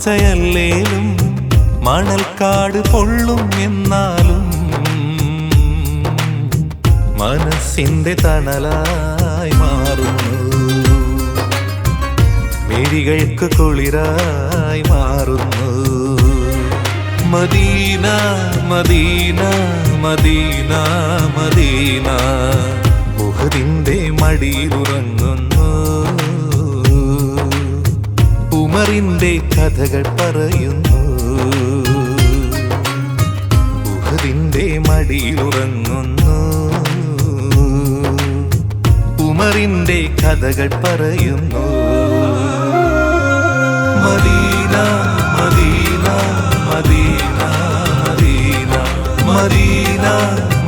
പച്ചയല്ലേലും മണൽക്കാട് പൊള്ളും എന്നാലും മനസ്സിന്റെ തണലായി മാറുന്നു, മിഴികൾക്ക് കുളിരായി മാറുന്നു. മദീന മദീന മദീന മദീന, ഉഹദിന്റെ മടിയിലുറങ്ങുന്നു, ഉമറിന്റെ കഥകൾ പറയുന്നു. ഉഹദിന്റെ മടിയിലുറങ്ങുന്നു, ഉമറിന്റെ കഥകൾ പറയുന്നു. Medina Medina Medina Medina Medina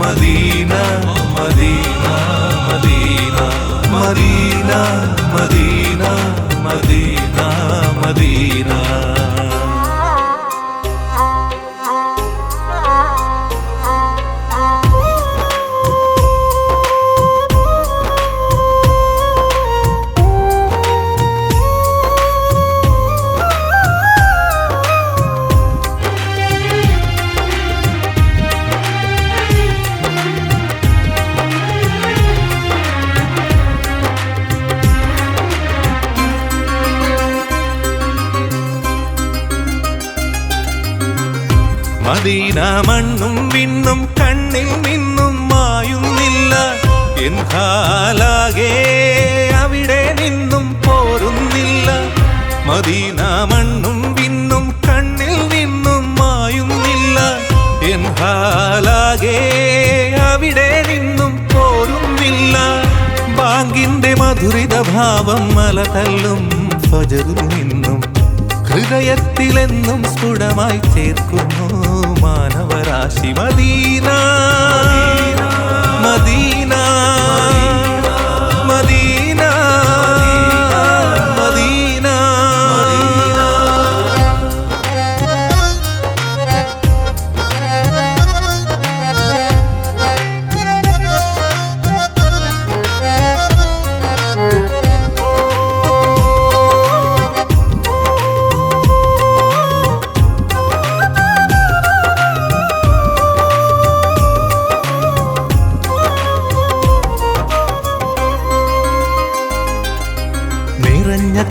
Medina Medina Medina Medina Medina Medina Medina. Medina മണ്ണും വിണ്ണും കണ്ണിൽ നിന്നും മായുന്നില്ല, എന്താലാകെ അവിടെ നിന്നും പോരുന്നില്ല. മദീന മണ്ണും വിണ്ണും കണ്ണിൽ നിന്നും മായുന്നില്ല, എന്താലാകെ അവിടെ നിന്നും പോരുന്നില്ല. ബാങ്കിന്റെ മധുരിത ഭാവം മല തല്ലും ഫജറിൽ നിന്നും ഹൃദയത്തിലെന്നും സ്ഫുടമായി ചേർക്കുന്നു മാനവരാശി. Medina Medina Medina Medina.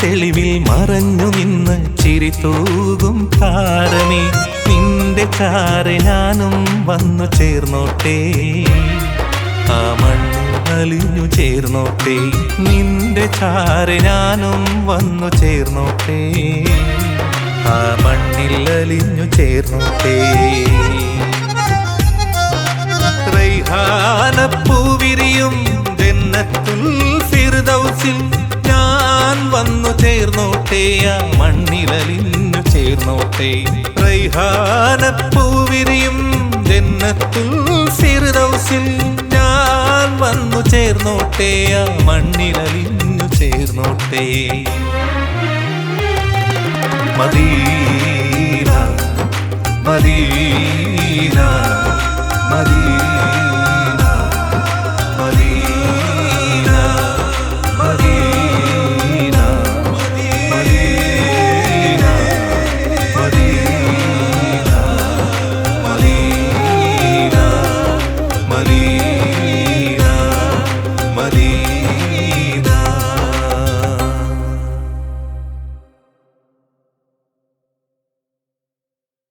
തെളിവിൽ മറഞ്ഞു നിന്ന് ചിരി തൂകും താരമേ, നിന്റെ ചാരെ ഞാനും വന്നു ചേർന്നോട്ടെ, ആ മണ്ണിൽ അലിഞ്ഞു ചേർന്നോട്ടെ. നിന്റെ ചാരെ ഞാനും വന്നു ചേർന്നോട്ടെ, ആ മണ്ണിൽ അലിഞ്ഞു ചേർന്നോട്ടെ. റൈഹാനപ്പൂവിരിയും ജന്നത്തുൽ ഫിർദൗസിൽ ഞാൻ വന്നു ചേർന്നോട്ടെ, ആ മണ്ണിലലിഞ്ഞു ചേർന്നോട്ടെ. റൈഹാനപ്പൂവിരിയും ജന്നത്തുൽ ഫിർദൗസിൽ ഞാൻ വന്നു ചേർന്നോട്ടെ, ആ മണ്ണിലലിഞ്ഞു ചേർന്നോട്ടെ. Medina Medina Medina.